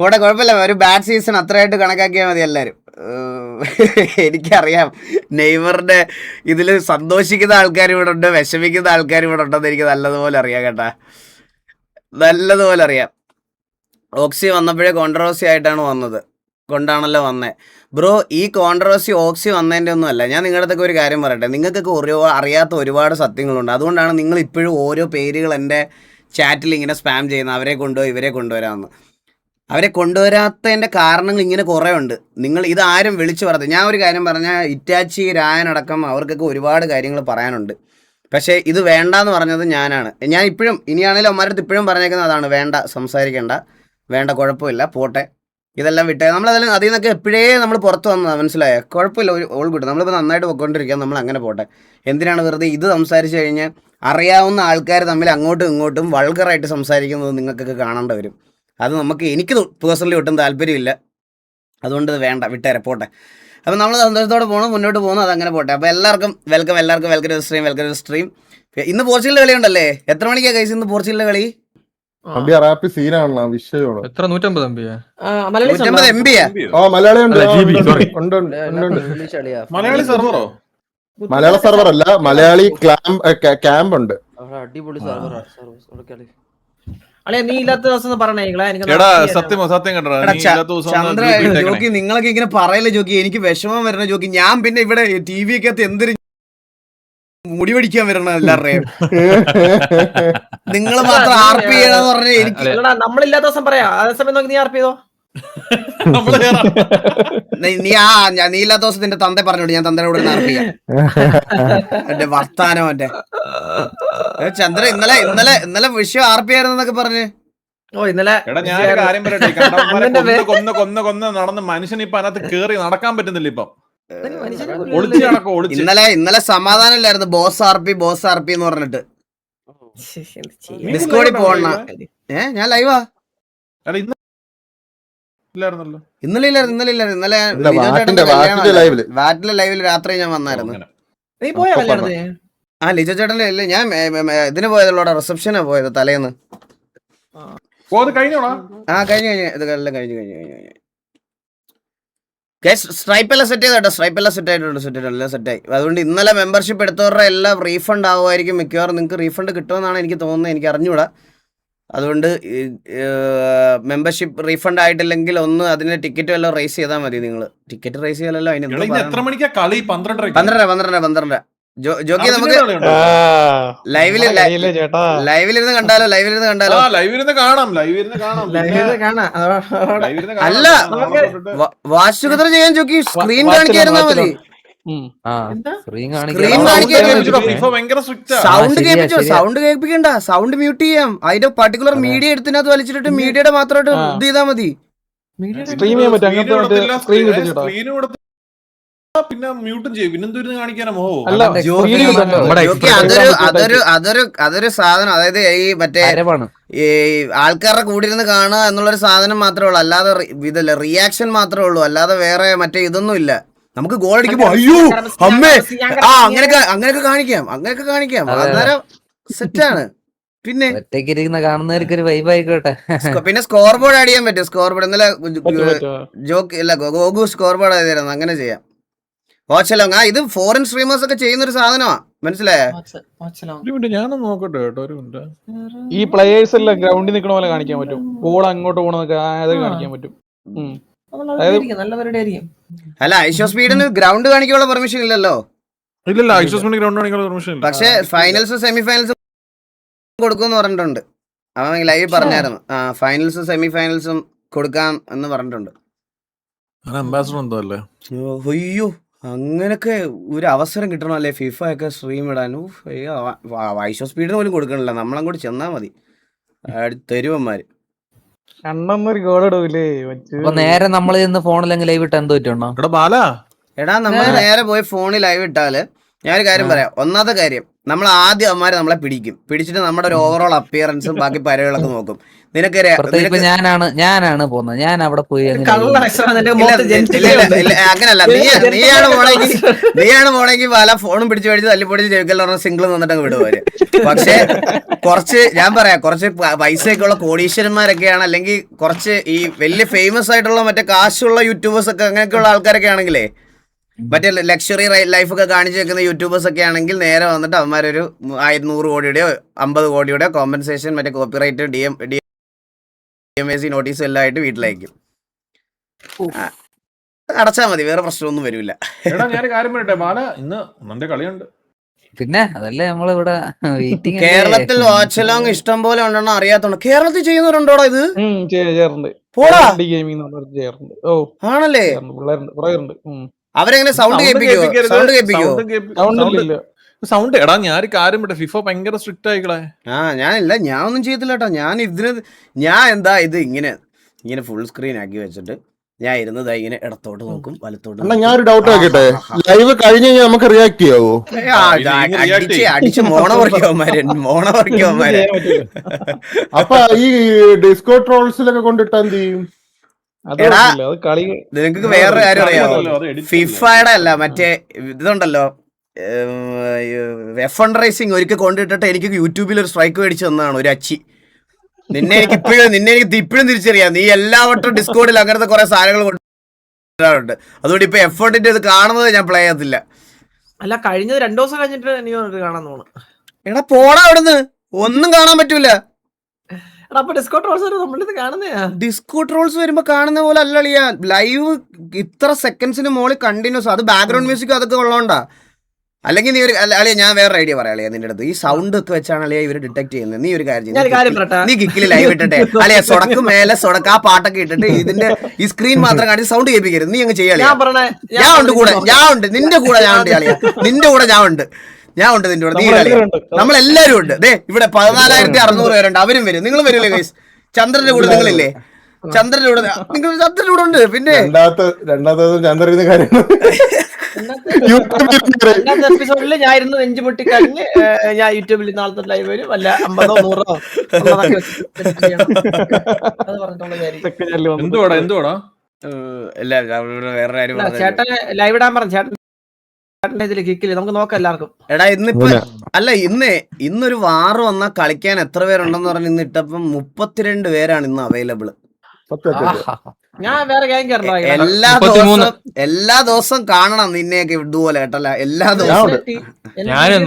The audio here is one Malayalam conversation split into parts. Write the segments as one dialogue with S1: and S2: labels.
S1: പോട്ടെ, കുഴപ്പമില്ല. ഒരു ബാഡ് സീസൺ അത്രയായിട്ട് കണക്കാക്കിയാൽ മതി എല്ലാവരും. എനിക്കറിയാം നെയ്മറിന്റെ ഇതിൽ സന്തോഷിക്കുന്ന ആൾക്കാർ ഇവിടെ ഉണ്ട്, വിഷമിക്കുന്ന ആൾക്കാർ ഇവിടെ ഉണ്ടെന്ന് എനിക്ക് നല്ലതുപോലെ അറിയാം കേട്ടാ, നല്ലതുപോലെ അറിയാം. ഓക്സി വന്നപ്പോഴേ കോൺട്രവേഴ്സി ആയിട്ടാണ് കൊണ്ടാണല്ലോ വന്നത്. ബ്രോ, ഈ കോൺട്രവേഴ്സി ഓക്സി വന്നതിൻ്റെ ഒന്നും അല്ല. ഞാൻ നിങ്ങളുടെ അടുത്തൊക്കെ ഒരു കാര്യം പറയട്ടെ, നിങ്ങൾക്കൊക്കെ അറിയാത്ത ഒരുപാട് സത്യങ്ങളുണ്ട്. അതുകൊണ്ടാണ് നിങ്ങൾ ഇപ്പോഴും ഓരോ പേരുകൾ എൻ്റെ ചാറ്റിൽ ഇങ്ങനെ സ്പാം ചെയ്യുന്നത്, അവരെ കൊണ്ടുപോയി ഇവരെ കൊണ്ടുവരാമെന്ന്. അവരെ കൊണ്ടുവരാത്തതിൻ്റെ കാരണങ്ങൾ ഇങ്ങനെ കുറേ ഉണ്ട്. നിങ്ങൾ ഇതാരും വിളിച്ചു പറഞ്ഞത്. ഞാൻ ഒരു കാര്യം പറഞ്ഞാൽ, ഇറ്റാച്ചി രായനടക്കം അവർക്കൊക്കെ ഒരുപാട് കാര്യങ്ങൾ പറയാനുണ്ട്. പക്ഷേ ഇത് വേണ്ടാന്ന് പറഞ്ഞത് ഞാനാണ്. ഞാൻ ഇപ്പോഴും ഇനിയാണെങ്കിലും അമ്മമാരടുത്ത് ഇപ്പോഴും പറഞ്ഞേക്കുന്നത് അതാണ്, വേണ്ട, സംസാരിക്കേണ്ട, വേണ്ട, കുഴപ്പമില്ല, പോട്ടെ, ഇതെല്ലാം വിട്ടേ. നമ്മളതെല്ലാം അതിൽ നിന്നൊക്കെ എപ്പോഴേ നമ്മൾ പുറത്ത് വന്നതാണ്, മനസ്സിലായോ? കുഴപ്പമില്ല, ഓൾ ഗുഡ്. നമ്മളിപ്പോൾ നന്നായിട്ട് പോയിക്കൊണ്ടിരിക്കുക, നമ്മൾ അങ്ങനെ പോട്ടെ. എന്തിനാണ് വെറുതെ ഇത് സംസാരിച്ച് കഴിഞ്ഞ് അറിയാവുന്ന ആൾക്കാർ തമ്മിൽ അങ്ങോട്ടും ഇങ്ങോട്ടും വൾഗറായിട്ട് സംസാരിക്കുന്നത് നിങ്ങൾക്കൊക്കെ കാണേണ്ടി വരും. അത് എനിക്ക് പേഴ്സണലി ഒട്ടും താല്പര്യമില്ല. അതുകൊണ്ട് ഇത് വേണ്ട, വിട്ടേരെ, പോട്ടെ. അപ്പോൾ നമ്മൾ സന്തോഷത്തോടെ പോകണം, മുന്നോട്ട് പോകണം, അതങ്ങനെ പോട്ടെ. അപ്പോൾ എല്ലാവർക്കും വെൽക്കം ടു സ്ട്രീം. ഇന്ന് പോർച്ചുഗലിൻ്റെ കളിയുണ്ടല്ലേ? എത്ര മണിക്കാണ് കഴിച്ച് ഇന്ന് പോർച്ചുഗലിൻ്റെ കളി?
S2: വിഷയമാണ്. എത്ര 150 MB?
S3: മലയാളി സെർവറോ?
S4: മലയാള സെർവർ അല്ല, മലയാളി ക്യാമ്പ് ഉണ്ട്.
S3: അടിപൊളി സെർവർ.
S5: നീ ഇല്ലാത്ത ദിവസം പറഞ്ഞേ.
S1: ചന്ദ്ര ജോക്കി, നിങ്ങളൊക്കെ ഇങ്ങനെ പറയല്ലേ ജോക്കി, എനിക്ക് വിഷമം വരണ ജോക്കി. ഞാൻ പിന്നെ ഇവിടെ ടി വി ഒക്കെ എന്തൊരു മുടി പിടിക്കാൻ വരണം എല്ലാവരുടെയും. നിങ്ങൾ മാത്രം ആർപി ചെയ്യണമെന്ന് പറഞ്ഞാൽ എനിക്ക്
S5: നമ്മളില്ലാത്ത ദിവസം പറയാ. അതേ സമയം നോക്കി നീ ആർപി ചെയ്തോ.
S1: നീ ഇല്ലാത്ത ദിവസം നിന്റെ തന്ത പറഞ്ഞോളൂ, ഞാൻ തന്തയുടെ കൂടെ ആർപി ചെയ്യാം. എന്റെ വർത്താനം എന്റെ ചന്ദ്ര ഇന്നലെ വിഷയം ആർപി ആയിരുന്നൊക്കെ പറഞ്ഞ്.
S5: ഓ ഇന്നലെ
S3: ഞാനൊരു കാര്യം പറയട്ടെ, കൊന്ന് നടന്ന് മനുഷ്യൻ ഇപ്പൊ അതിനകത്ത് കേറി നടക്കാൻ പറ്റുന്നില്ല. ഇപ്പം
S1: ഇന്നലെ സമാധാനമില്ലായിരുന്നു. ബോസ് ആർപി എന്ന് പറഞ്ഞിട്ട് ഡിസ്കോഡിൽ പോണ. ഞാൻ ലൈവാ. ഇന്നലെ വാറ്റിലെ ലൈവില് രാത്രി ഞാൻ വന്നായിരുന്നു. ആ ലിജോ ചേട്ടന്റെ ഇല്ല, ഞാൻ ഇതിന് പോയതുള്ള റിസപ്ഷനാ പോയത് തലേന്ന്. കഴിഞ്ഞു ഇതെല്ലാം കഴിഞ്ഞു. സ്ട്രൈപ്പ് എല്ലാം സെറ്റ് ചെയ്തോട്ടോ, എല്ലാം സെറ്റായി. അതുകൊണ്ട് ഇന്നലെ മെമ്പർഷിപ്പ് എടുത്തവരുടെ എല്ലാം റീഫണ്ട് ആവുമായിരിക്കും മിക്കവാറും. നിങ്ങൾക്ക് റീഫണ്ട് കിട്ടുമെന്നാണ് എനിക്ക് തോന്നുന്നത്, എനിക്ക് അറിഞ്ഞൂടാ. അതുകൊണ്ട് മെമ്പർഷിപ്പ് റീഫണ്ട് ആയിട്ടില്ലെങ്കിൽ ഒന്ന് അതിന് ടിക്കറ്റ് വല്ലതും റേസ് ചെയ്താൽ മതി. നിങ്ങൾ ടിക്കറ്റ് റേസ് ചെയ്യാനല്ലോ. അതിന് 12 ജോക്കി, നമുക്ക് ലൈവിലിരുന്ന് കണ്ടാലോ? അല്ല, വാശുകത്ര ചെയ്യാൻ ജോക്കി സ്ക്രീൻ കാണിക്കായിരുന്നാ മതി. സൗണ്ട് കേൾപ്പിക്കണ്ട, സൗണ്ട് മ്യൂട്ട് ചെയ്യാം. അതിന്റെ പർട്ടിക്കുലർ മീഡിയ എടുത്തിനകത്ത് വലിച്ചിട്ട് മീഡിയയുടെ മാത്രമായിട്ട് ഇത് ചെയ്താൽ മതി.
S3: പിന്നെ മ്യൂട്ടും ചെയ്യും. പിന്നെന്തൊരു കാണിക്കാനോ?
S1: അതൊരു സാധനം. അതായത് ഈ മറ്റേ ഈ ആൾക്കാരുടെ കൂടെ ഇരുന്ന് കാണുക എന്നുള്ളൊരു സാധനം മാത്രമേ ഉള്ളൂ. അല്ലാതെ ഇതല്ല, റിയാക്ഷൻ മാത്രമേ ഉള്ളൂ. അല്ലാതെ വേറെ മറ്റേ ഇതൊന്നും ഇല്ല. നമുക്ക് ഗോൾ അടിക്കുമ്പോ അയ്യോ അമ്മേ അങ്ങനെയൊക്കെ കാണിക്കാം. അന്നേരം സെറ്റാണ്. പിന്നെ
S6: കാണുന്നവർക്ക് ഒരു വൈബ് ആയിക്കോട്ടെ.
S1: പിന്നെ സ്കോർ ബോർഡ് ആഡ് ചെയ്യാൻ പറ്റും. സ്കോർ ബോർഡ് ഇന്നലെ ജോക്ക് ഇല്ല, ഗോഗു സ്കോർ ബോർഡ് ആയിരുന്നു. അങ്ങനെ ചെയ്യാം. വാച്ചലോങ് ഇത് ഫോറിൻ സ്ട്രീമേഴ്സ് ഒക്കെ ചെയ്യുന്ന ഒരു സാധനമാ, മനസ്സിലായോ?
S2: ഞാനൊന്ന് നോക്കട്ടെ കേട്ടോ, ഒരു മിനിറ്റ്. ഈ പ്ലേയേഴ്സ് എല്ലാം ഗ്രൗണ്ടിൽ നിൽക്കണ പോലെ കാണിക്കാൻ പറ്റും. ബോൾ അങ്ങോട്ട് പോകണതൊക്കെ കാണിക്കാൻ പറ്റും.
S1: അല്ല, ഐഷോ സ്പീഡിന് ഗ്രൗണ്ട് കാണിക്കാനുള്ള പെർമിഷൻ ഇല്ലല്ലോ.
S3: ഇല്ലല്ലോ, ഐഷോ സ്പീഡിന് ഗ്രൗണ്ട് കാണിക്കാനുള്ള പെർമിഷൻ ഇല്ല.
S1: പക്ഷെ ഫൈനൽസ് സെമിഫൈനൽസ് കൊടുക്കുമെന്ന് പറഞ്ഞിട്ടുണ്ട്. അവൻ ലൈവ് പറഞ്ഞായിരുന്നു. ഫൈനൽസും സെമിഫൈനൽസും കൊടുക്കാം എന്ന് പറഞ്ഞിട്ടുണ്ട്.
S3: അംബാസഡർ എന്തോ അല്ലേ?
S1: അയ്യോ, അങ്ങനൊക്കെ ഒരു അവസരം കിട്ടണമല്ലേ ഫിഫ ഒക്കെ സ്ട്രീം ഇടാൻ. ഐഷോ സ്പീഡിന് പോലും കൊടുക്കണില്ല. നമ്മളങ്ങോട്ട് ചെന്നാ മതി, തരുവന്മാര്.
S6: നേരെ നമ്മൾ ഫോണിലെങ്കിൽ ലൈവ് ഇട്ടാ എന്ത് പറ്റുണ്ടോ?
S1: എടാ, നമ്മൾ നേരെ പോയി ഫോണിൽ ലൈവ് ഇട്ടാല് ഞാനൊരു കാര്യം പറയാം. ഒന്നാമത്തെ കാര്യം, നമ്മൾ ആദ്യം അവന്മാരെ നമ്മളെ പിടിച്ചിട്ട് നമ്മുടെ ഒരു ഓവറോൾ അപ്പിയറൻസും ബാക്കി പരിപാടികളൊക്കെ നോക്കും.
S6: പ്രത്യേകിച്ച് ഞാനാണ് പോകുന്നത്. ഞാൻ അവിടെ പോയി അങ്ങനെ
S5: കള്ള അക്ഷരം നിന്റെ
S1: ഇല്ല,
S5: മുഖത്ത്
S1: ഇല്ല,
S5: ജനിച്ചിട്ടുണ്ട്.
S1: ഇല്ല, അങ്ങനല്ല. നീയാണ് പോണെങ്കിൽ വല ഫോണും പിടിച്ച് മേടിച്ച് തല്ലിപ്പൊടിച്ച് ചെവിക്കൽ പറഞ്ഞ സിംഗിൾ നിന്നിട്ടങ്ങ് വിടുവര്. പക്ഷെ ഞാൻ പറയാം, കുറച്ച് പൈസയൊക്കെ ഉള്ള കോടീശ്വരന്മാരൊക്കെയാണ്, അല്ലെങ്കിൽ കുറച്ച് ഈ വലിയ ഫേമസ് ആയിട്ടുള്ള മറ്റേ കാശുള്ള യൂട്യൂബേഴ്സ് ഒക്കെ അങ്ങനെയൊക്കെയുള്ള ആൾക്കാരൊക്കെ ആണെങ്കിലേ, മറ്റേ ലക്ഷറി ലൈഫ് ഒക്കെ കാണിച്ചു വെക്കുന്ന യൂട്യൂബേഴ്സ് ഒക്കെ ആണെങ്കിൽ നേരെ വന്നിട്ട് അവന്മാരൊരു 100 കോടിയുടെയോ 50 കോടിയുടെയോ കോമ്പൻസേഷൻ മറ്റേ കോപ്പിറൈറ്റ് DMAC നോട്ടീസ് എല്ലാം ആയിട്ട് വീട്ടിലയക്കും. അടച്ചാൽ മതി, വേറെ പ്രശ്നമൊന്നും വരില്ല.
S3: എടാ ഞാൻ കാര്യം പറയട്ടെ ബാല, ഇന്ന് ഒന്നെ കളിയുണ്ട്.
S6: പിന്നെ അതല്ലേ നമ്മളിവിടെ വെയിറ്റിംഗ്.
S1: കേരളത്തിൽ വാച്ച് അലോങ് ഇഷ്ടം പോലെ ഉണ്ടെന്ന് അറിയാത്തോണ്ട്. കേരളത്തിൽ ചെയ്യുന്നവരുണ്ടോടാ ഇത്?
S2: ചെയ്യാറുണ്ട്.
S1: പോടാ,
S2: ഗെയിമിംഗ് ചെയ്യാറുണ്ട്. ഓ
S1: ആണല്ലേ?
S2: പിള്ളേരുണ്ട്.
S1: അവരെങ്ങനെ സൗണ്ട് കേൾപ്പിക്കുവോ?
S3: സൗണ്ട് എടാ ഞാൻ കാര്യം പറയട്ടെ, ഫിഫ ഭയങ്കര സ്ട്രിക്റ്റ് ആയിക്കളെ.
S1: ഞാനില്ല, ഞാൻ ഒന്നും ചെയ്തില്ല കേട്ടോ. ഞാൻ എന്താ ഇത് ഇങ്ങനെ ഫുൾ സ്ക്രീൻ ആക്കി വെച്ചിട്ട് ഞാൻ ഇരുന്നത് ഇങ്ങനെ ഇടത്തോട്ട് നോക്കും, വലത്തോട്ട്
S4: അണ്ണാ ഞാൻ ഒരു ഡൗട്ട് ആക്കട്ടെ, ലൈവ് കഴിഞ്ഞ് കഴിഞ്ഞാൽ നമുക്ക് റിയാക്ട് ചെയ്യാവോ?
S1: അടിച്ച് മോണ പറിക്കവന്മാരെ.
S4: അപ്പൊ ഈ ഡിസ്കോ ട്രോൾസിലൊക്കെ കൊണ്ടിട്ട് എന്ത് ചെയ്യും?
S1: നിനക്ക് വേറൊരു കാര്യം അറിയാമോ? ഫിഫയുടെ അല്ല, മറ്റേ ഇതുണ്ടല്ലോ F1 റേസിംഗ് ഒരിക്കൽ കൊണ്ടിട്ടിട്ട് എനിക്ക് യൂട്യൂബിൽ ഒരു സ്ട്രൈക്ക് മേടിച്ചു തന്നതാണ് ഒരു അച്ചി. നിന്നെ എനിക്ക് ഇപ്പോഴും തിരിച്ചറിയാം. നീ എല്ലാവട്ടും ഡിസ്കോഡിൽ അങ്ങനത്തെ കുറെ സാധനങ്ങൾ കൊണ്ടുവരാറുണ്ട്. അതുകൊണ്ട് ഇപ്പൊ F1 ഇത് കാണുന്നത് ഞാൻ പ്ലേ ചെയ്യത്തില്ല.
S5: അല്ല, കഴിഞ്ഞത് 2 ദിവസം കഴിഞ്ഞിട്ട് നീ കാണാൻ തോന്നുന്നു.
S1: എടാ പോടാ അവിടുന്ന്, ഒന്നും കാണാൻ പറ്റൂല.
S5: അപ്പൊ ഡിസ്കോ ട്രോൾസ് നമ്മളിത് കാണുന്നയാ.
S1: ഡിസ്കോ ട്രോൾസ് വരുമ്പോ കാണുന്ന പോലെ അല്ലളിയാ. ലൈവ് ഇത്ര സെക്കൻഡ്സിന് മോളിൽ കണ്ടിന്യൂസ്, അത് ബാക്ക്ഗ്രൗണ്ട് മ്യൂസിക് അതൊക്കെ ഉള്ളതുകൊണ്ടാ. അല്ലെങ്കിൽ നീ അളിയ ഞാൻ വേറെ ഐഡിയ പറയാം അളിയ നിന്റെ അടുത്ത്. ഈ സൗണ്ട് ഒക്കെ വെച്ചാണ് അളിയ ഇവര് ഡിറ്റക്ട് ചെയ്യുന്നത്. നീ ഒരു കാര്യം നീ കിക്കില് ലൈവ് ഇട്ടിട്ടെ അളിയ സൊടക്ക് മേലെ സൊടക്ക് ആ പാട്ടൊക്കെ ഇട്ടിട്ട് ഇതിന്റെ ഈ സ്ക്രീൻ മാത്രം കാണിച്ച് സൗണ്ട് കേൾപ്പിക്കരുത്. നീ അങ്ങ് ചെയ്യാളിയ. ഞാൻ ഉണ്ട് കൂടെ, ഞാൻ ഉണ്ട് നിന്റെ കൂടെ, ഞാൻ ഉണ്ട് അളിയ നിന്റെ കൂടെ, ഞാൻ ഉണ്ട് നിന്റെ കൂടെ. നീ കളിയ, നമ്മളെല്ലാരും ഉണ്ട്. ദേ ഇവിടെ 14,600 പേരുണ്ട്, അവരും വരും. നിങ്ങളും വരില്ലേ ഗൈസ്? ചന്ദ്രന്റെ കൂടെ നിങ്ങളില്ലേ? ചന്ദ്രന്റെ കൂടെ ഉണ്ട്. പിന്നെ
S4: രണ്ടാമത്തെ ചന്ദ്രന്റെ കാര്യം
S5: എപ്പിസോഡില് ഞാൻ ഇരുന്ന് നെഞ്ചു പൊട്ടിക്കഴിഞ്ഞ് ഞാൻ യൂട്യൂബിൽ നാളത്തെ ലൈവ് വരും, വല്ല 50 100
S3: എന്തുവാടാ
S1: വേറെ ആരും
S5: ചേട്ടൻ ലൈവ് ഇടാൻ പറഞ്ഞു. ചേട്ടൻ ഇതില് കിക്കില് നമുക്ക് നോക്കാം എല്ലാവർക്കും.
S1: എടാ ഇന്നിപ്പോ അല്ല, ഇന്നൊരു വാറ് വന്നാ കളിക്കാൻ എത്ര പേരുണ്ടെന്ന് പറഞ്ഞ് ഇന്ന് ഇട്ടപ്പം 32 പേരാണ് ഇന്ന് അവൈലബിൾ.
S5: ഞാൻ വേറെ ഗ്യാങ് കയറണോ?
S1: എല്ലാ ദിവസവും കാണണം നിന്നെയൊക്കെ ഇതുപോലെ കേട്ടല്ല. എല്ലാ ദിവസവും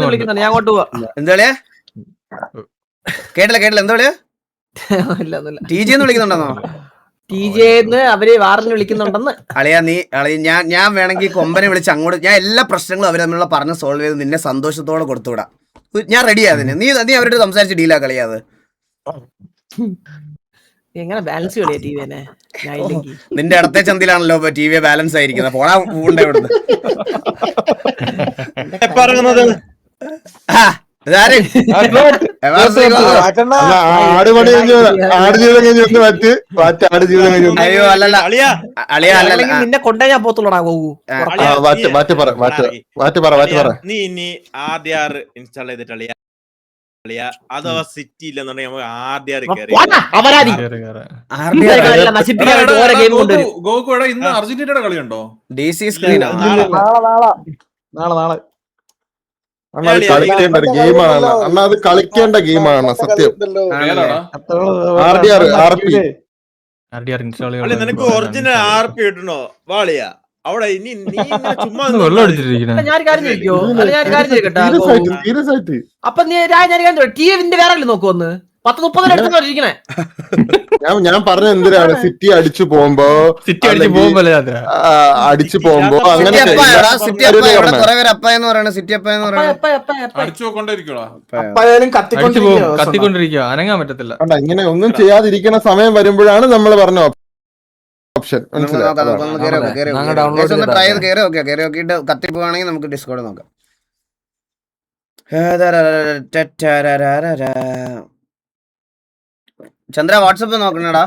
S5: വിളിക്കുന്നുണ്ട്, ഞാൻ അങ്ങോട്ട് പോവാ.
S1: എന്താ വിളിയാ? കേട്ടില്ല എന്താ വിളിയാ? TG എന്ന് വിളിക്കുന്നുണ്ടെന്നോ?
S5: TJന്ന് അവര് വാറിന് വിളിക്കുന്നുണ്ടെന്ന്.
S1: അളിയാ ഞാൻ വേണമെങ്കിൽ കൊമ്പനെ വിളിച്ച് അങ്ങോട്ട് ഞാൻ എല്ലാ പ്രശ്നങ്ങളും അവർ തമ്മിലുള്ള പറഞ്ഞ് സോൾവ് ചെയ്ത് നിന്നെ സന്തോഷത്തോടെ കൊടുത്തുവിടാം. ഞാൻ റെഡിയാ അതിന്. നീ അവരോട് സംസാരിച്ച് ഡീലാ കളിയാത്.
S5: എങ്ങനെ ബാലൻസ് കളിയാ TVനെ?
S1: നിന്റെ അടുത്ത ചന്തിലാണല്ലോ TV ബാലൻസ് ആയിരിക്കുന്നത്. പോണാ പൂണ്ട ഇവിടുന്ന്. അയ്യോ അല്ലല്ല
S5: നിന്നെ കൊണ്ടേ ഞാൻ പോത്തുള്ളടാ.
S7: നീ ഇനി RDR ഇൻസ്റ്റാൾ ചെയ്തിട്ട് അളിയാ അഥവാ സിറ്റി ഇല്ലെന്നുണ്ടെങ്കിൽ നമുക്ക് RDR
S3: ഗോകുടെ ഇന്ന് അർജന്റീനയുടെ കളിയുണ്ടോ?
S1: DC സ്ക്രീൻ
S2: നാളെ
S4: കളിക്കേണ്ട ഒരു ഗെയിമാണ് അണ്ണാ, അത് കളിക്കേണ്ട ഗെയിമാണ് സത്യം.
S7: നിനക്ക് ഒറിജിനൽ RP കിട്ടണോ വാളിയാ? അവിടെ ഇനി ചുമ്മാ
S5: അപ്പൊ നീ TVന്റെ വേറെ നോക്കുവന്ന് 10-30 എടുത്തോണ്ടിരിക്കണേ.
S4: ഞാൻ പറഞ്ഞ എന്തിനാണ് സിറ്റി അടിച്ചു പോകുമ്പോ അങ്ങനെ
S2: അനങ്ങാൻ പറ്റത്തില്ല.
S4: ഇങ്ങനെ ഒന്നും ചെയ്യാതിരിക്കുന്ന സമയം വരുമ്പോഴാണ് നമ്മൾ പറഞ്ഞ ഓപ്ഷൻ.
S1: കത്തി പോവാണെങ്കിൽ നമുക്ക് ഡിസ്കോഡ് നോക്കാം. ചന്ദ്ര വാട്സപ്പ് നോക്കണടാ.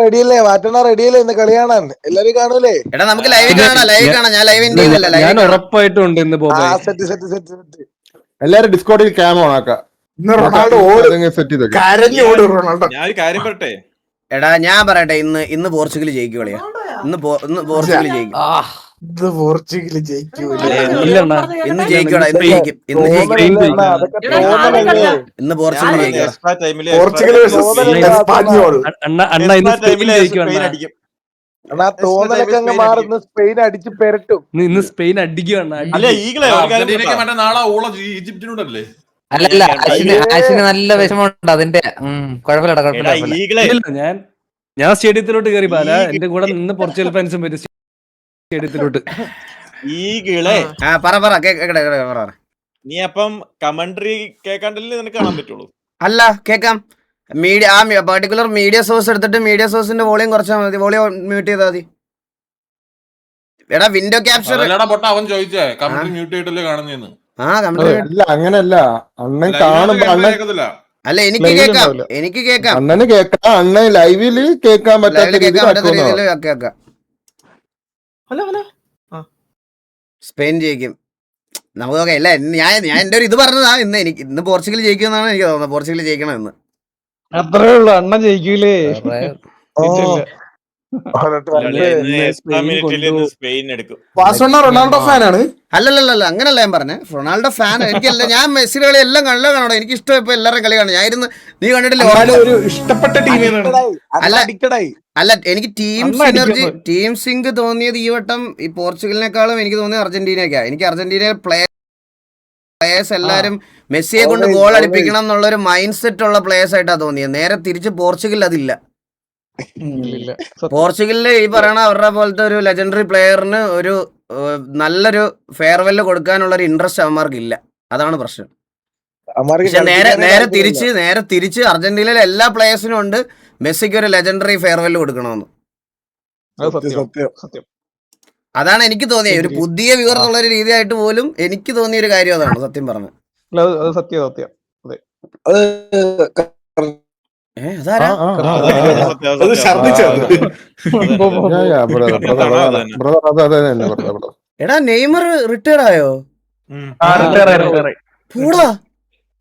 S8: റെഡിയല്ലേ ഇന്ന് കളി കാണാൻ എല്ലാരും കാണൂലേ?
S1: എടാ നമുക്ക് ലൈവ് കാണാം. ഞാൻ ലൈവ്
S2: ഉറപ്പായിട്ടും ഉണ്ട് ഇന്ന്.
S8: സെറ്റ്
S4: എല്ലാരും ഡിസ്കോഡിൽ ക്യാം ഓൺ ആക്കാം.
S8: ഇന്ന് റൊണാൾഡോ ഓടും,
S4: സെറ്റ് ചെയ്തേക്കാം.
S8: കരഞ്ഞു ഓടും റൊണാൾഡോ.
S7: ഞാൻ ഒരു കാര്യം പറയട്ടെ,
S1: എടാ ഞാൻ പറയട്ടെ, ഇന്ന് പോർച്ചുഗൽ ജയിക്കും കളിയാ. ഇന്ന് പോർച്ചുഗൽ ജയിക്കും.
S8: ഇത് പോർച്ചുഗൽ ജയിക്കൂല.
S1: ഇന്ന് ജയിക്കോടാ, ഇന്ന് ജയിക്കും. ഇന്ന് ജയിക്കും.
S8: തോന്നലല്ലേ, അതൊക്കെ തോന്നലല്ലേ.
S1: ഇന്ന് പോർച്ചുഗൽ ജയിക്കും.
S7: എക്സ്ട്രാ ടൈമില്
S8: പോർച്ചുഗൽ എസ്പാഞ്ഞോൾ.
S7: സ്പെയിൻ അടിക്കും.
S8: എന്നാ തോന്നലൊക്കെ അങ്ങ് മാറുന്ന സ്പെയിൻ അടിച്ച് പെരട്ടും.
S6: ഇന്ന് സ്പെയിൻ അടിക്കുകയാണ്.
S7: അല്ല ഈകളെ ഒരു കാര്യം
S3: അർജന്റീനയ്ക്ക്
S7: പറയട്ടെ.
S3: മറ്റേ നാളെ ഊള ഈജിപ്തിനോടല്ലേ?
S6: അല്ലല്ല, ആശിന് നല്ല വിഷമമുണ്ട് അതിന്റെ. കുഴപ്പമില്ല
S7: എടാ,
S6: കുഴപ്പമില്ല.
S7: ഈകളെ
S9: ഞാൻ സ്റ്റേഡിയത്തിലോട്ട് കയറി പാല എന്റെ കൂടെ നിന്ന് പോർച്ചുഗൽ ഫാൻസും വരും സ്റ്റേഡിയത്തിലോട്ട്.
S7: ഈകളെ
S1: പറ കേക്കട്ടെ.
S7: നീ അപ്പം കമന്ററി കേൾക്കാണ്ടല്ലേ നിനക്ക് കാണാൻ പറ്റുള്ളൂ.
S1: അല്ല കേക്കാം. മീഡിയ പർട്ടിക്കുലർ മീഡിയ സോഴ്സ് എടുത്തിട്ട് മീഡിയ സോഴ്സിന്റെ വോളിയം കുറച്ചാൽ മതി. വോളിയം മ്യൂട്ട് ചെയ്താൽ മതി. എടാ വിൻഡോ ക്യാപ്ചർ.
S3: അതല്ലടാ പൊട്ട അവൻ ചോദിച്ചേ കമന്റ് മ്യൂട്ട് ചെയ്തിട്ടല്ലേ കാണുന്നേന്ന്.
S4: അല്ല അങ്ങനല്ല, അണ്ണൻ കാണുമ്പോ
S1: അല്ല എനിക്ക് കേക്കാം.
S4: അണ്ണന് കേക്കാം, അണ്ണൻ ലൈവില് കേൾക്കാൻ പറ്റാത്ത രീതിയിൽ
S1: കേക്കാം. സ്പെയിൻ ജയിക്കും. നമുക്ക് അല്ല ഞാൻ എന്റെ ഒരു ഇത് പറഞ്ഞതാ. ഇന്ന് പോർച്ചുഗൽ ജയിക്കുമെന്നാണ് എനിക്ക് തോന്നുന്നത്. പോർച്ചുഗൽ ജയിക്കണം ഇന്ന്.
S2: അത്രേ ഉള്ളു, അണ്ണൻ ജയിക്കൂലേ.
S7: സ്പെയിൻ എടുക്കും.
S8: റൊണാൾഡോ ഫാനാണ്.
S1: അല്ലല്ല അങ്ങനല്ല ഞാൻ പറഞ്ഞേ. റൊണാൾഡോ ഫാൻ എനിക്കല്ല. ഞാൻ മെസ്സിയുടെ കളി എല്ലാം കാണണം. എനിക്ക് ഇഷ്ടം. ഇപ്പൊ എല്ലാവരും കളി കാണും. ഞാൻ ഇരുന്ന് നീ കണ്ടിട്ടില്ലേ
S8: ഒരു ഇഷ്ടപ്പെട്ട
S1: അല്ല എനിക്ക് ടീം സിങ്ക് തോന്നിയത് ഈ വട്ടം ഈ പോർച്ചുഗലിനേക്കാളും എനിക്ക് തോന്നിയത് അർജന്റീനയ്ക്കാ. എനിക്ക് അർജന്റീന പ്ലേയേഴ്സ് എല്ലാരും മെസ്സിയെ കൊണ്ട് ഗോൾ അടിപ്പിക്കണം എന്നുള്ള ഒരു മൈൻഡ് സെറ്റ് ഉള്ള പ്ലേയേഴ്സ് ആയിട്ടാ തോന്നിയത്. നേരെ തിരിച്ച് പോർച്ചുഗൽ അതില്ല. പോർച്ചുഗലില് ഈ പറയണ അവരുടെ പോലത്തെ ഒരു ലെജൻഡറി പ്ലെയറിന് ഒരു നല്ലൊരു ഫെയർവെല് കൊടുക്കാനുള്ള ഒരു ഇൻട്രസ്റ്റ് അവന്മാർക്ക് ഇല്ല. അതാണ് പ്രശ്നം. പക്ഷെ നേരെ തിരിച്ച് അർജന്റീനയിലെ എല്ലാ പ്ലേയേഴ്സിനും ഉണ്ട് മെസ്സിക്ക് ഒരു ലെജൻഡറി ഫെയർവെല് കൊടുക്കണമെന്ന്. അതാണ് എനിക്ക് തോന്നിയത്. ഒരു പുതിയ വ്യൂവർ എന്നുള്ള ഒരു രീതിയായിട്ട് പോലും എനിക്ക് തോന്നിയ ഒരു കാര്യം അതാണ് സത്യം പറഞ്ഞത്.
S2: സത്യം.
S1: അതാരാ എടാ നെയ്മർ റിട്ടയർഡ് ആയോ? പൂടാ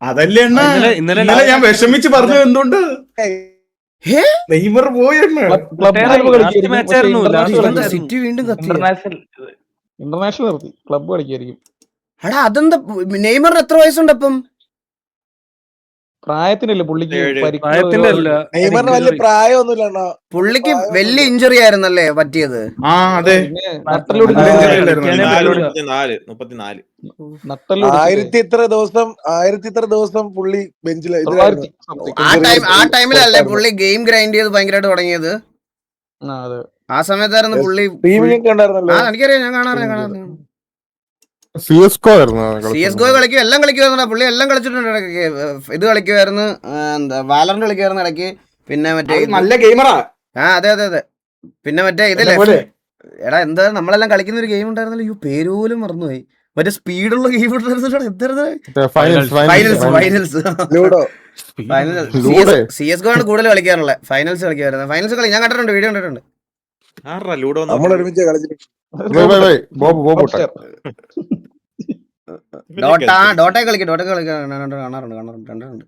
S8: അതല്ലേ ഇന്നലെ ഞാൻ വിഷമിച്ച് പറഞ്ഞു. എന്തുകൊണ്ട് നെയ്മർ പോയെന്ന്.
S1: സിറ്റി വീണ്ടും
S2: ഇന്റർനാഷണൽ നിർത്തി, ക്ലബ് കളിക്കായിരിക്കും.
S1: എടാ അതെന്താ നെയ്മറിന് എത്ര വയസ്സുണ്ട് അപ്പം?
S2: പ്രായത്തിനല്ലേ പുള്ളിക്ക്?
S8: നെയ്മറിന് വലിയ പ്രായമൊന്നുമില്ല.
S1: പുള്ളിക്ക് വലിയ ഇഞ്ചുറി ആയിരുന്നല്ലേ പറ്റിയത്?
S8: അതെ. 1000 ഇത്ര ദിവസം പുള്ളി ബെഞ്ചിലായി.
S1: ആ ടൈമിലല്ലേ പുള്ളി ഗെയിം ഗ്രൈൻഡ് ചെയ്ത് ഭയങ്കരമായിട്ട് തുടങ്ങിയത്? ആ സമയത്തായിരുന്നു പുള്ളി. എനിക്കറിയാം, ഞാൻ കാണാറില്ല.
S4: CS:GO
S1: കളിക്കും, എല്ലാം കളിക്കുമായിരുന്നു പുള്ളി. എല്ലാം കളിച്ചിട്ടുണ്ട് ഇടയ്ക്ക്. ഇത് കളിക്കുമായിരുന്നു, എന്താ വാലറിന്റെ കളിക്കുമായിരുന്നു ഇടയ്ക്ക്. പിന്നെ മറ്റേ
S8: നല്ല ഗെയിമറാ.
S1: അതെ. പിന്നെ മറ്റേ ഇതല്ലേ എടാ എന്താ നമ്മളെല്ലാം കളിക്കുന്ന ഒരു ഗെയിം ഉണ്ടായിരുന്നല്ലോ. പേര് പോലും മറന്നുപോയി. മറ്റേ സ്പീഡുള്ള ഗെയിം CS:GO ആണ് കൂടുതൽ കളിക്കാറുള്ളത്. ഫൈനൽസ് കളിക്കുമായിരുന്നു. ഫൈനൽസ് കളി ഞാൻ കണ്ടിട്ടുണ്ട്, വീഡിയോ കണ്ടിട്ടുണ്ട്.
S8: നമ്മൾ ഒരുമിച്ച് കളിച്ചിട്ടുണ്ട്.
S1: ഡോട്ട കാണാറുണ്ട്.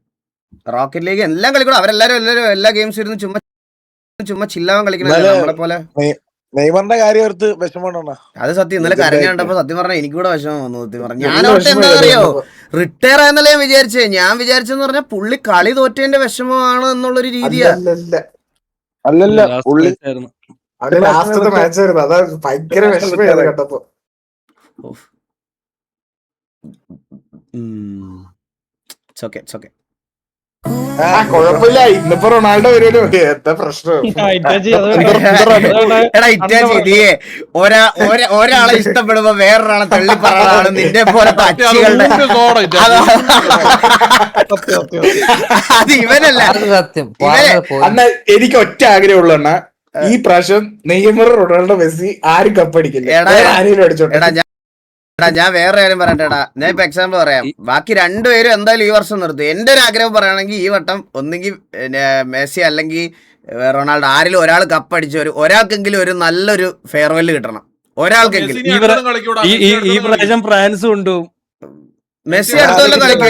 S1: റോക്കറ്റ് ലീഗ് എല്ലാം കളിക്കണം. അവരെല്ലാരും എല്ലാ ഗെയിംസ് ഇരുന്ന് ചുമ്മാ ചില്ലാവാൻ കളിക്കണം നമ്മളെ പോലെ.
S8: നെയ്മറിന്റെ കാര്യം ഓർത്ത് വിഷമമുണ്ടോ?
S1: അത് സത്യം. ഇന്നലെ കരഞ്ഞു കണ്ടപ്പോ സത്യം പറഞ്ഞാൽ എനിക്ക് കൂടെ വിഷമം വന്നു. സത്യം പറഞ്ഞ ഞാനോട്ട് എന്താ അറിയോ, റിട്ടയർ ആയെന്നല്ലേ ഞാൻ വിചാരിച്ചേ. ഞാൻ വിചാരിച്ചെന്ന് പറഞ്ഞാൽ പുള്ളി കളി തോറ്റേന്റെ വിഷമമാണ് എന്നുള്ളൊരു രീതിയാ.
S8: അല്ലല്ല, പുള്ളി ലാസ്റ്റത്തെ മാച്ച് ആയിരുന്നു. അതാ ഭയങ്കര വിഷമം കേട്ടപ്പോ. കൊഴപ്പില്ല, ഇന്നിപ്പോ റൊണാൾഡോ വരുമല്ലോ. എന്താ പ്രശ്നം?
S1: എടാ ഇറ്റാച്ചിയെ ഒരാളെ ഇഷ്ടപ്പെടുമ്പോ വേറൊരാളെ തള്ളി പറയാനാണ് നിന്റെ പോലെ പക്ഷികളുടെ. അത് ഇവനല്ല
S6: സത്യം.
S8: അണ്ണ എനിക്ക് ഒറ്റ ആഗ്രഹമുള്ള അണ്ണ, ഈ പ്രാവശ്യം നെയ്മർ റൊണാൾഡോ മെസ്സി ആരും കപ്പടിക്കില്ല.
S1: എടാ ഞാൻ വേറെ കാര്യം പറയട്ടെടാ. ഞാൻ ഇപ്പൊ എക്സാമ്പിൾ പറയാം. ബാക്കി രണ്ടുപേരും എന്തായാലും ഈ വർഷം നിർത്തും. എന്റെ ഒരു ആഗ്രഹം പറയുകയാണെങ്കിൽ ഈ വട്ടം ഒന്നെങ്കിൽ മെസ്സി അല്ലെങ്കിൽ റൊണാൾഡോ ആരെങ്കിലും ഒരാൾ കപ്പടിച്ച് ഒരാൾക്കെങ്കിലും ഒരു നല്ലൊരു ഫെയർവെല് കിട്ടണം. ഒരാൾക്കെങ്കിലും.
S9: ഈ പ്രാവശ്യം ഫ്രാൻസ് കൊണ്ടുപോകും.
S1: മെസ്സി അടുത്ത കൊല്ലം കളിക്ക്.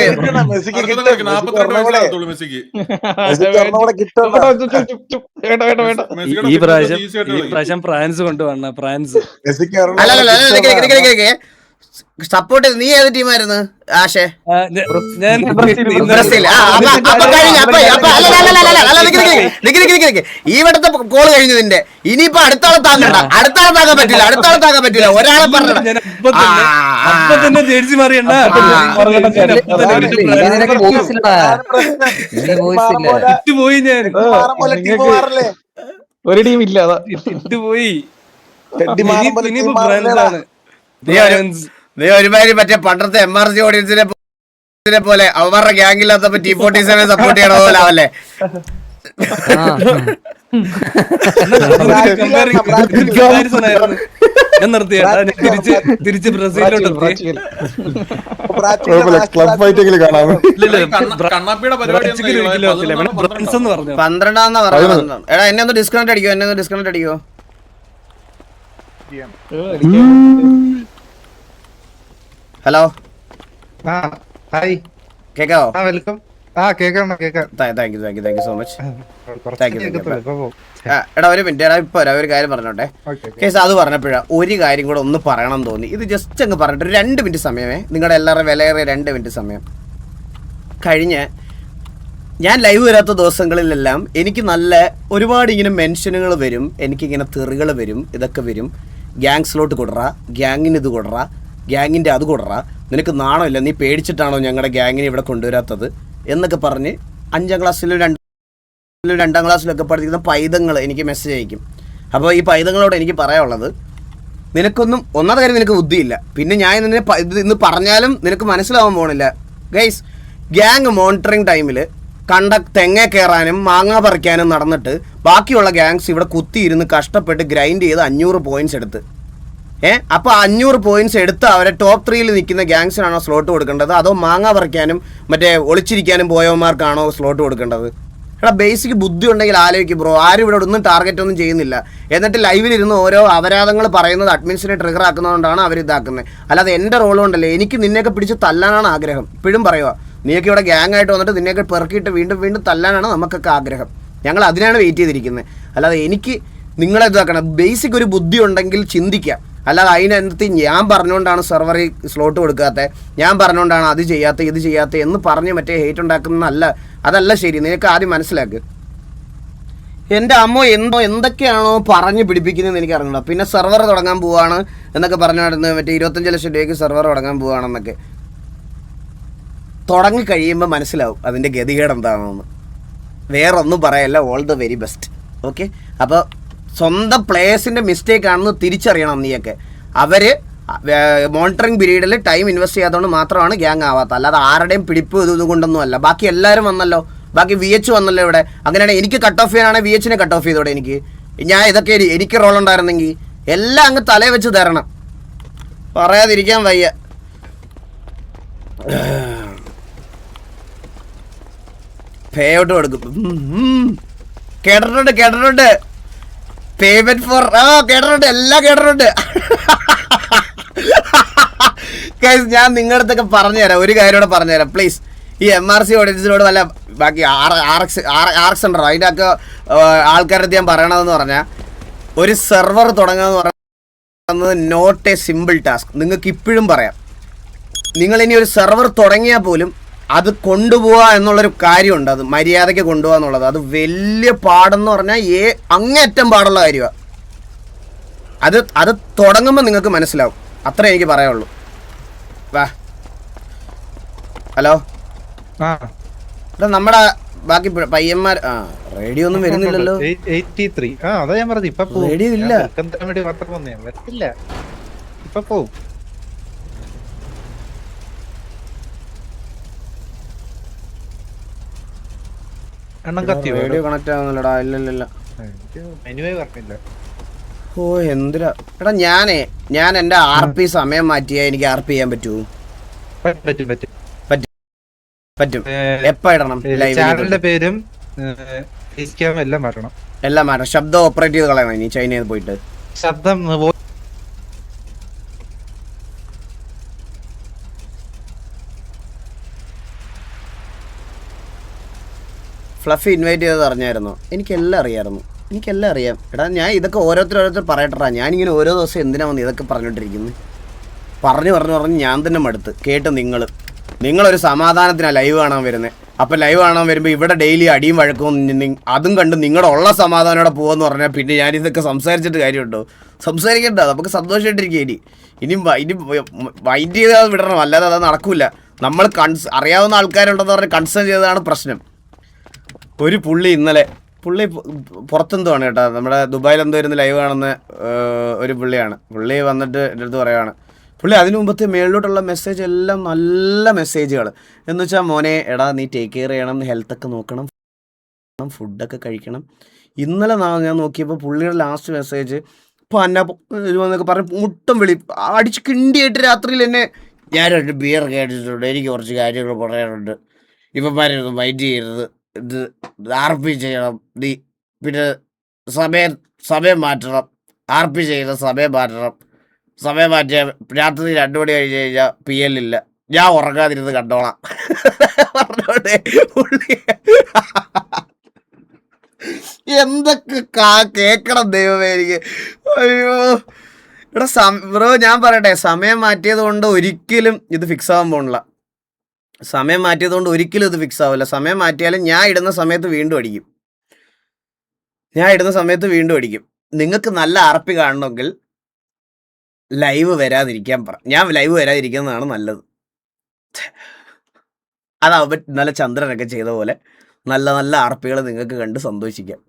S8: മെസ്സിക്ക്
S3: അടുത്ത
S8: കിട്ടും.
S3: കളിക്ക് 42 വയസ്സാകത്തുള്ളൂ മെസ്സിക്ക്.
S8: മെസ്സിക്ക് ഒരെണ്ണം കിട്ടും.
S3: മെസ്സിയുടെ
S9: ഈ
S3: fitness
S9: പ്രാവശ്യം
S3: easy ആയിട്ട് കളിക്കും.
S9: ഫ്രാൻസ് കൊണ്ടുവന്ന ഫ്രാൻസ്
S8: മെസ്സിക്ക് ഒരെണ്ണം
S1: അല്ല സപ്പോർട്ട് ചെയ്ത് നീ ഏത് ടീമായിരുന്നു ആശേ?
S9: ഞാൻ
S1: ബ്രസീൽ. അപ്പൊ കഴിഞ്ഞു. ഇവിടത്തെ കോള് കഴിഞ്ഞു നിന്റെ. ഇനിയിപ്പോ അടുത്തോളം താങ്ങണ്ട. അടുത്തോളം താങ്ങാൻ പറ്റില്ല. ഒരാളെ പറഞ്ഞ
S9: ഞാൻ അപ്പൊ തന്നെ ജേഴ്സി മാറിയണ്ട.
S6: നിനക്ക് വോയിസ് ഇല്ലടാ, നിനക്ക് വോയിസ് ഇല്ല.
S9: ഇട്ടുപോയി ഞാൻ,
S2: ഒരു ടീം ഇല്ല അതാ.
S9: ഇട്ടുപോയി. ഇനിയിപ്പോ ഫ്രാൻസ് ആണ്.
S1: നീ ഒരുമാതിരി മറ്റേ പണ്ടത്തെ MRC ഓഡിയൻസിനെ പോലെ അവന്മാരുടെ ഗ്യാങ്ങില്ലാത്തപ്പോ T47 സപ്പോർട്ട് ചെയ്യണ പോലെ ആവല്ലേ?
S9: ഞാൻ നിർത്തിയാ തിരിച്ച് ബ്രസീലിലോട്ട്
S4: ക്ലബ് ഫൈറ്റെങ്കിലും കാണാം.
S3: കണ്ണാപ്പിയുടെ പരിപാടി
S9: ഫ്രാൻസ് എന്ന് പറഞ്ഞു.
S1: 12 പറഞ്ഞു. എടാ എന്നെ ഒന്ന് ഡിസ്കൗണ്ട് അടിക്കോ? ഹലോ, കേക്കാവോ?
S10: വെൽക്കം. കേക്കാം.
S1: Thank you so much. എടാ ഒരു മിനിറ്റ്, എടാ ഇപ്പൊ ഒരു കാര്യം പറഞ്ഞോട്ടെ. കേസ് അത് പറഞ്ഞപ്പോഴാ ഒരു കാര്യം കൂടെ ഒന്ന് പറയണം തോന്നി. ഇത് ജസ്റ്റ് അങ്ങ് പറഞ്ഞിട്ട് ഒരു 2 മിനിറ്റ് സമയമേ, നിങ്ങളുടെ എല്ലാവരുടെ വിലയേറിയ 2 മിനിറ്റ് സമയം. ഞാൻ ലൈവ് വരാത്ത ദിവസങ്ങളിലെല്ലാം എനിക്ക് നല്ല ഒരുപാട് ഇങ്ങനെ മെൻഷനുകൾ വരും, എനിക്കിങ്ങനെ തെറികൾ വരും, ഇതൊക്കെ വരും. ഗ്യാങ് സ്ലോട്ട് കൊടുറാ, ഗ്യാങ്ങിന് ഇത് കൊടുറാ, ഗ്യാങ്ങിൻ്റെ അത് കൊടുറാ, നിനക്ക് നാണമില്ല, നീ പേടിച്ചിട്ടാണോ ഞങ്ങളുടെ ഗ്യാങ്ങിനെ ഇവിടെ കൊണ്ടുവരാത്തത് എന്നൊക്കെ പറഞ്ഞ് 5ാം ക്ലാസ്സിലും 2ാം ക്ലാസ്സിലൊക്കെ പഠിക്കുന്ന പൈതങ്ങൾ എനിക്ക് മെസ്സേജ് അയക്കും. അപ്പോൾ ഈ പൈതങ്ങളോട് എനിക്ക് പറയാനുള്ളത്, ഒന്നാമത്തെ കാര്യം നിനക്ക് ബുദ്ധിയില്ല. പിന്നെ ഞാൻ ഇന്ന് പറഞ്ഞാലും നിനക്ക് മനസ്സിലാവാൻ പോകണില്ല. ഗൈസ്, ഗ്യാങ് മോണിറ്ററിങ് ടൈമിൽ തെങ്ങ കയറാനും മാങ്ങ പറിക്കാനും നടന്നിട്ട് ബാക്കിയുള്ള ഗ്യാങ്സ് ഇവിടെ കുത്തിയിരുന്ന് കഷ്ടപ്പെട്ട് ഗ്രൈൻഡ് ചെയ്ത് 500 പോയിന്റ്സ് എടുത്ത് അപ്പോൾ 500 പോയിന്റ്സ് എടുത്ത് അവരെ ടോപ്പ് 3യിൽ നിൽക്കുന്ന ഗ്യാങ്സിനാണോ സ്ലോട്ട് കൊടുക്കേണ്ടത്, അതോ മാങ്ങ പറിക്കാനും മറ്റേ ഒളിച്ചിരിക്കാനും പോയവന്മാർക്കാണോ സ്ലോട്ട് കൊടുക്കേണ്ടത്? എടാ ബേസിക് ബുദ്ധി ഉണ്ടെങ്കിൽ ആലോചിക്കും ബ്രോ. ആരും ഇവിടെ ഒന്നും ടാർഗറ്റ് ഒന്നും ചെയ്യുന്നില്ല. എന്നിട്ട് ലൈവിലിരുന്ന് ഓരോ അപരാധങ്ങൾ പറയുന്നത് അഡ്മിൻസിനെ ട്രിഗർ ആക്കുന്നതുകൊണ്ടാണ് അവർ ഇതാക്കുന്നത്. അല്ലാതെ എൻ്റെ റോൾ കൊണ്ടല്ലേ. എനിക്ക് നിന്നെയൊക്കെ പിടിച്ച് തല്ലാനാണ് ആഗ്രഹം. ഇപ്പോഴും പറയുക, നീയൊക്കെ ഇവിടെ ഗ്യാങ് ആയിട്ട് വന്നിട്ട് നിന്നെയൊക്കെ പെറുക്കിയിട്ട് വീണ്ടും തല്ലാനാണ് നമുക്കൊക്കെ ആഗ്രഹം. ഞങ്ങൾ അതിനാണ് വെയിറ്റ് ചെയ്തിരിക്കുന്നത്. അല്ലാതെ എനിക്ക് നിങ്ങളെ ഇതാക്കണം. ബേസിക് ഒരു ബുദ്ധി ഉണ്ടെങ്കിൽ ചിന്തിക്കുക. അല്ലാതെ അതിനകത്ത് ഞാൻ പറഞ്ഞുകൊണ്ടാണ് സെർവറിൽ സ്ലോട്ട് കൊടുക്കാത്തത്, ഞാൻ പറഞ്ഞുകൊണ്ടാണ് അത് ചെയ്യാത്ത ഇത് ചെയ്യാത്ത എന്ന് പറഞ്ഞ് മറ്റേ ഹേറ്റ് ഉണ്ടാക്കുന്നതല്ല. അതല്ല ശരി. നിനക്ക് ആദ്യം മനസ്സിലാക്ക്. എൻ്റെ അമ്മ എന്തൊക്കെയാണോ പറഞ്ഞ് പിടിപ്പിക്കുന്നതെന്ന് എനിക്ക് അറിഞ്ഞൂടാ. പിന്നെ സെർവർ തുടങ്ങാൻ പോവാണ് എന്നൊക്കെ പറഞ്ഞു നടന്ന് മറ്റേ 25 ലക്ഷം രൂപയ്ക്ക് സെർവർ തുടങ്ങാൻ പോവാണെന്നൊക്കെ തുടങ്ങി കഴിയുമ്പോൾ മനസ്സിലാവും അതിൻ്റെ ഗതികേട് എന്താണെന്ന്. വേറെ ഒന്നും പറയല്ല. All the very best. Okay, അപ്പോൾ സ്വന്തം പ്ലേയേഴ്സിൻ്റെ മിസ്റ്റേക്ക് ആണെന്ന് തിരിച്ചറിയണം നീയൊക്കെ. അവർ മോണിറ്ററിങ് പീരീഡിൽ ടൈം ഇൻവെസ്റ്റ് ചെയ്യാത്തതുകൊണ്ട് മാത്രമാണ് ഗ്യാങ് ആവാത്തത്. അല്ലാതെ ആരുടെയും പിടിപ്പ് ഇതുകൊണ്ടൊന്നും അല്ല. ബാക്കി എല്ലാവരും വന്നല്ലോ. ബാക്കി VH വന്നല്ലോ ഇവിടെ. അങ്ങനെയാണെങ്കിൽ എനിക്ക് കട്ട് ഓഫ് ചെയ്യാനാണെങ്കിൽ VH കട്ട് ഓഫ് ചെയ്തോടെ. ഞാൻ ഇതൊക്കെ എനിക്ക് റോൾ ഉണ്ടായിരുന്നെങ്കിൽ എല്ലാം അങ്ങ് തലേ വെച്ച് തരണം. പറയാതിരിക്കാൻ വയ്യ. പേ ഔട്ട് കൊടുക്കും. കേട്ടിട്ടുണ്ട്. പേയ്മെന്റ് ഫോർ കേട്ടിട്ടുണ്ട്. എല്ലാം കേട്ടിട്ടുണ്ട്. ഞാൻ നിങ്ങളുടെ അടുത്തൊക്കെ പറഞ്ഞുതരാം. ഒരു കാര്യം കൂടെ പറഞ്ഞുതരാം പ്ലീസ്. ഈ MRC ഓഡിയൻസിനോട് വല്ല ബാക്കി RX ഉണ്ടോ അതിൻ്റെ ഒക്കെ ആൾക്കാരുടെ അടുത്ത് ഞാൻ പറയണതെന്ന് പറഞ്ഞാൽ, ഒരു സെർവർ തുടങ്ങുകയെന്ന് പറയുന്നത് നോട്ട് എ സിമ്പിൾ ടാസ്ക്. നിങ്ങൾക്ക് ഇപ്പോഴും പറയാം. നിങ്ങളിനി ഒരു സെർവർ തുടങ്ങിയാൽ പോലും അത് കൊണ്ടുപോവുക എന്നുള്ളൊരു കാര്യമുണ്ട്. അത് മര്യാദയ്ക്ക് കൊണ്ടുപോകുക എന്നുള്ളത് അത് വലിയ പാടെന്ന് പറഞ്ഞാൽ അങ്ങേറ്റം പാടുള്ള കാര്യമാണ്. അത് തുടങ്ങുമ്പോൾ നിങ്ങൾക്ക് മനസ്സിലാവും. അത്രേ എനിക്ക് പറയാനുള്ളൂ. വാ. ഹലോ, നമ്മുടെ ബാക്കി പയ്യന്മാർ റേഡിയോ ഒന്നും വരുന്നില്ലല്ലോ.
S10: 83. അതാ ഞാൻ പറഞ്ഞു. ഇപ്പൊ
S1: റേഡിയോ ഇല്ല.
S10: വരത്തില്ല. ഇപ്പൊ പോവും.
S1: റേഡിയോ കണക്ട് ആവുന്നില്ലടാ. ഇല്ല. ഓ എന്തിനാ എടാ. ഞാൻ എൻ്റെ RP സമയം മാറ്റിയാൽ എനിക്ക് RP ചെയ്യാൻ പറ്റുമോ? പറ്റും. എപ്പോ ഇടണം?
S10: ചാനലിന്റെ പേരും എല്ലാം മാറ്റണം.
S1: ശബ്ദം ഓപ്പറേറ്റ് ചെയ്ത് കളയണം ഇനി ചൈനയിൽ പോയിട്ട്.
S10: ശബ്ദം
S1: ഫ്ലഫി ഇൻവൈറ്റ് ചെയ്തത് അറിഞ്ഞായിരുന്നോ? എനിക്കെല്ലാം അറിയാമായിരുന്നു, എനിക്കെല്ലാം അറിയാം. എടാ ഞാൻ ഇതൊക്കെ ഓരോരുത്തർ പറയട്ടാ. ഞാനിങ്ങനെ ഓരോ ദിവസം എന്തിനാ വന്ന് ഇതൊക്കെ പറഞ്ഞോണ്ടിരിക്കുന്നത്? പറഞ്ഞ് ഞാൻ തന്നെ മടുത്ത് കേട്ട്. നിങ്ങളൊരു സമാധാനത്തിനാണ് ലൈവ് കാണാൻ വരുന്നത്. അപ്പം ലൈവ് കാണാൻ വരുമ്പോൾ ഇവിടെ ഡെയിലി അടിയും വഴക്കും അതും കണ്ട് നിങ്ങളുടെ ഉള്ള സമാധാനോടെ പോകുമെന്ന് പറഞ്ഞാൽ പിന്നെ ഞാനിതൊക്കെ സംസാരിച്ചിട്ട് കാര്യമുണ്ടോ? സംസാരിക്കണ്ട, നമുക്ക് സന്തോഷമായിട്ടിരിക്കുക. ഇനി മൈൻഡ് ചെയ്താൽ വിടണം, അല്ലാതെ അത് നടക്കില്ല. നമ്മൾ അറിയാവുന്ന ആൾക്കാരുണ്ടെന്ന് പറഞ്ഞ് കൺസേൺ ചെയ്തതാണ് പ്രശ്നം. ഒരു പുള്ളി പുറത്തെന്തോണ് കേട്ടോ, നമ്മുടെ ദുബായിൽ എന്തോ ഇരുന്ന് ലൈവ് കാണുന്ന ഒരു പുള്ളിയാണ്. പുള്ളി വന്നിട്ട് എൻ്റെ അടുത്ത് പറയുകയാണ്, പുള്ളി അതിനു മുമ്പത്തെ മേളിലോട്ടുള്ള മെസ്സേജ് എല്ലാം നല്ല മെസ്സേജുകൾ എന്ന് വെച്ചാൽ, മോനെ എടാ നീ ടേക്ക് കെയർ ചെയ്യണം, ഹെൽത്തൊക്കെ നോക്കണം, ഫുഡൊക്കെ കഴിക്കണം. ഇന്നലെ ഞാൻ നോക്കിയപ്പോൾ പുള്ളിയുടെ ലാസ്റ്റ് മെസ്സേജ് എന്നൊക്കെ പറഞ്ഞ് മുട്ടം വിളി അടിച്ച് കിണ്ടിയായിട്ട് രാത്രിയിൽ എന്നെ, ഞാനൊരു ബിയർ കേട്ടിട്ടുണ്ട്, എനിക്ക് കുറച്ച് കാര്യങ്ങൾ പറയാനുണ്ട്, ഇവന്മാരൊന്നും മൈൻഡ് ചെയ്യരുത്, ഇത് RP ചെയ്യണം, പിന്നെ സമയം മാറ്റണം, RP ചെയ്യണം, സമയം മാറ്റിയ രാത്രി 2 മണി കഴിഞ്ഞ് കഴിഞ്ഞാൽ PL ഇല്ല, ഞാൻ ഉറങ്ങാതിരുന്ന് കണ്ടോളാം പറഞ്ഞോട്ടെ. പുള്ളി എന്തൊക്കെ കേക്കണം ദൈവമേ എനിക്ക്. അയ്യോ എടാ ബ്രോ, ഞാൻ പറയട്ടെ, സമയം മാറ്റിയത് കൊണ്ട് ഒരിക്കലും ഇത് ഫിക്സ് ആവാൻ പോണില്ല. സമയം മാറ്റിയത് കൊണ്ട് ഒരിക്കലും ഇത് ഫിക്സ് ആവില്ല. സമയം മാറ്റിയാലും ഞാൻ ഇടുന്ന സമയത്ത് വീണ്ടും അടിക്കും. നിങ്ങൾക്ക് നല്ല RP കാണണമെങ്കിൽ ലൈവ് വരാതിരിക്കാൻ പറ. ഞാൻ ലൈവ് വരാതിരിക്കുന്നതാണ് നല്ലത്. അതാവുമ്പോൾ നല്ല ചന്ദ്രനൊക്കെ ചെയ്ത പോലെ നല്ല നല്ല RPകൾ നിങ്ങൾക്ക് കണ്ട് സന്തോഷിക്കാം.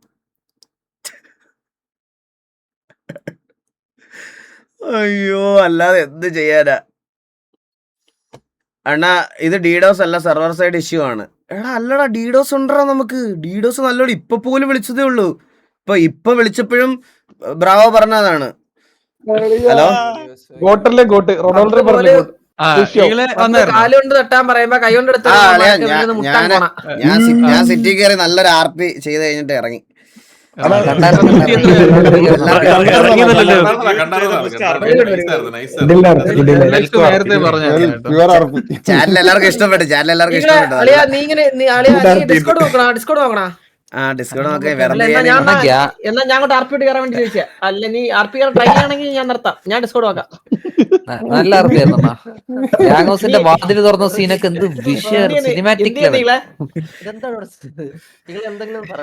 S1: അയ്യോ അല്ലാതെ എന്ത് ചെയ്യാനാ അണ്ണാ? ഇത് DDoS അല്ല, സെർവർ സൈഡ് ഇഷ്യൂ ആണ്. എടാ അല്ലടാ, DDoS ഉണ്ടോ നമുക്ക്? DDoS നല്ലോണം ഇപ്പൊ പോലും വിളിച്ചതേ ഉള്ളൂ. ഇപ്പൊ വിളിച്ചപ്പോഴും ബ്രാവോ പറഞ്ഞതാണ്. ഹലോ,
S2: ഗോട്ടറിലെ ഗോട്ട് റൊണാൾഡോ പറഞ്ഞു.
S5: കാലുകൊണ്ട് തട്ടാൻ പറയുമ്പോ കൈ കൊണ്ട്
S1: ഞാൻ സിറ്റി കയറി നല്ലൊരു RP ചെയ്ത് കഴിഞ്ഞിട്ട് ഇറങ്ങി. ചാനൽ എല്ലാവർക്കും ഇഷ്ടപ്പെട്ടു.
S5: നീ ഇങ്ങനെ ഡിസ്കോഡ് നോക്കണ.
S1: ഡിസ്കൗണ്ട് നോക്കേ. വേറെ
S5: എന്നാ ഞാൻ RP കയറാൻ വേണ്ടി ചോദിച്ചാ. അല്ല നീ RP ട്രൈ ചെയ്യണമെങ്കിൽ ഞാൻ നിർത്താം, ഞാൻ ഡിസ്കോഡ് നോക്കാം.
S6: നല്ല RP ആയിരുന്നു. ഗ്യാങ്സിന്റെ വാതിൽ തുറന്ന സീനൊക്കെ എന്ത് വിഷയം, സിനിമാറ്റിക് ലെവൽ.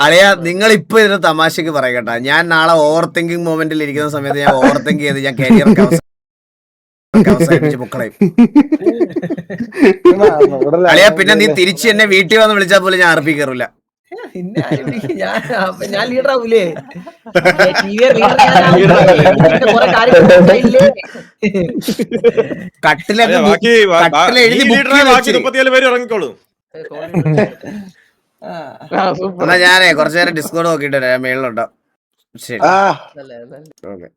S1: അളിയാ, നിങ്ങൾ ഇപ്പൊ ഇതിന് തമാശക്ക് പറയട്ടെ. ഞാൻ നാളെ ഓവർ തിങ്കിങ് മൊമെന്റിൽ ഇരിക്കുന്ന സമയത്ത് ഞാൻ ഓവർ തിങ്ക് ചെയ്ത് ഞാൻ കരിയർ അവസാനിപ്പിച്ച് പൊക്കളയും. അളിയാ, പിന്നെ നീ തിരിച്ച് എന്നെ വീട്ടിൽ വന്ന് വിളിച്ചാൽ പോലും ഞാൻ RP കയറില്ല.
S5: ഞാൻ ലീഡർ ആവൂലേ?
S1: എന്നാ ഞാനേ കുറച്ചു നേരം ഡിസ്കോഡ് നോക്കിട്ട് വരാം, മേളിലുണ്ടോ? ശരി, ഓക്കെ.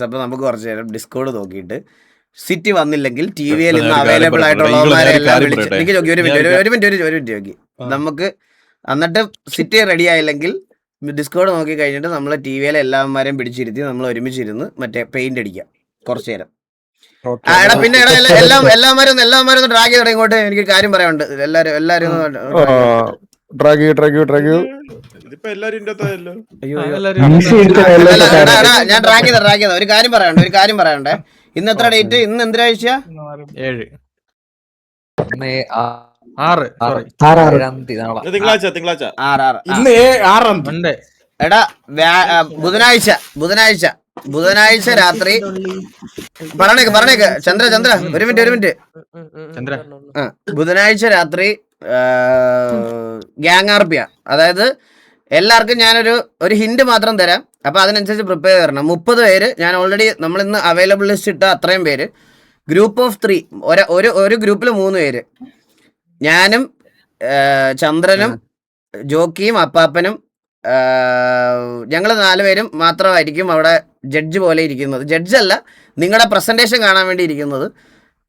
S1: അപ്പൊ നമുക്ക് കുറച്ചു നേരം ഡിസ്കോഡ് നോക്കിയിട്ട് സിറ്റി വന്നില്ലെങ്കിൽ TVയിൽ ഇന്ന് അവൈലബിൾ ആയിട്ടുള്ളവന്മാരെ എല്ലാം വിളിച്ച് എനിക്ക് നോക്കി. ഒരു മിനിറ്റ് നോക്കി നമുക്ക്. എന്നിട്ട് സിറ്റി റെഡി ആയില്ലെങ്കിൽ ഡിസ്കോഡ് നോക്കി കഴിഞ്ഞിട്ട് നമ്മൾ TVയിലെ എല്ലാവന്മാരെയും പിടിച്ചിരുത്തി നമ്മൾ ഒരുമിച്ചിരുന്ന് മറ്റേ പെയിന്റ് അടിക്കാം കുറച്ചു നേരം. എടാ പിന്നെ എല്ലാവരും ഒന്ന് ഡ്രാഗ് ചെയ്തോ ഇങ്ങോട്ട്. എനിക്ക് കാര്യം പറയാനുണ്ട്. എല്ലാരും ഞാൻ ഡ്രാഗ് ചെയ്ത ഒരു കാര്യം പറയാനുണ്ട്. ഇന്ന് എത്ര ഡേറ്റ്? ഇന്ന് എന്തിനാഴ്ച?
S7: 6
S1: എടാ ബുധനാഴ്ച രാത്രി പറഞ്ഞേക്ക് ചന്ദ്ര ഒരു മിനിറ്റ്. ബുധനാഴ്ച രാത്രി ഗ്യാങ് RP. അതായത് എല്ലാവർക്കും ഞാനൊരു ഹിന്റ് മാത്രം തരാം. അപ്പൊ അതിനനുസരിച്ച് പ്രിപ്പയർ ചെയ്യണം. 30 പേര് ഞാൻ ഓൾറെഡി നമ്മൾ ഇന്ന് അവൈലബിൾ ലിസ്റ്റ് ഇട്ട അത്രയും പേര്. ഗ്രൂപ്പ് ഓഫ് 3, ഒരു ഗ്രൂപ്പിൽ 3 പേര്. ഞാനും ചന്ദ്രനും ജോക്കിയും അപ്പാപ്പനും ഞങ്ങൾ 4 പേരും മാത്രമായിരിക്കും അവിടെ ജഡ്ജ് പോലെ ഇരിക്കുന്നത്. ജഡ്ജല്ല, നിങ്ങളുടെ പ്രസന്റേഷൻ കാണാൻ വേണ്ടി ഇരിക്കുന്നത്.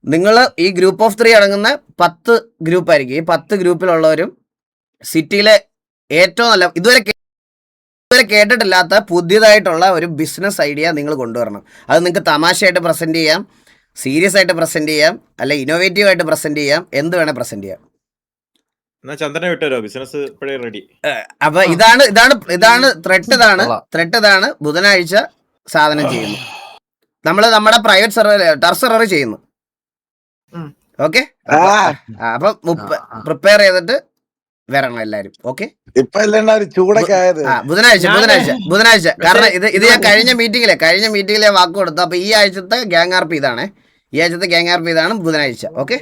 S1: നിങ്ങൾ ഈ ഗ്രൂപ്പ് ഓഫ് 3 അടങ്ങുന്ന 10 ഗ്രൂപ്പായിരിക്കും. ഈ 10 ഗ്രൂപ്പിലുള്ളവരും സിറ്റിയിലെ ഏറ്റവും നല്ല ഇതുവരെ കേട്ടിട്ടില്ലാത്ത പുതിയതായിട്ടുള്ള ഒരു ബിസിനസ് ഐഡിയ നിങ്ങൾ കൊണ്ടുവരണം. അത് നിങ്ങൾക്ക് തമാശയായിട്ട് പ്രസന്റ് ചെയ്യാം, സീരിയസ് ആയിട്ട് പ്രസന്റ് ചെയ്യാം, അല്ല ഇന്നോവേറ്റീവ് ആയിട്ട് പ്രസന്റ് ചെയ്യാം, എന്ത് വേണേൽ പ്രസന്റ് ചെയ്യാം.
S7: എന്നാ ചന്ദ്രനെ വിട്ടുതരോ, ബിസിനസ് ഇപ്പോഴേ റെഡി.
S1: അപ്പൊ ഇതാണ് ത്രെട്ട് ഇതാണ് ബുധനാഴ്ച സാധനം ചെയ്യുന്നു. നമ്മള് നമ്മുടെ പ്രൈവറ്റ് സെർവർ ടർഫ് സെർവർ ചെയ്യുന്നു. ഓക്കെ, അപ്പൊ പ്രിപ്പയർ ചെയ്തിട്ട് വരണം എല്ലാരും. ഓക്കെ,
S8: ഇപ്പൊ ചൂടൊക്കെ ആയത്
S1: ബുധനാഴ്ച കാരണം ഇത് ഞാൻ കഴിഞ്ഞ മീറ്റിംഗിലെ വാക്ക് കൊടുത്തു. അപ്പൊ ഈ ആഴ്ചത്തെ ഗ്യാങ് ആർപി ഇതാണ്, ബുധനാഴ്ച. ഓക്കെ,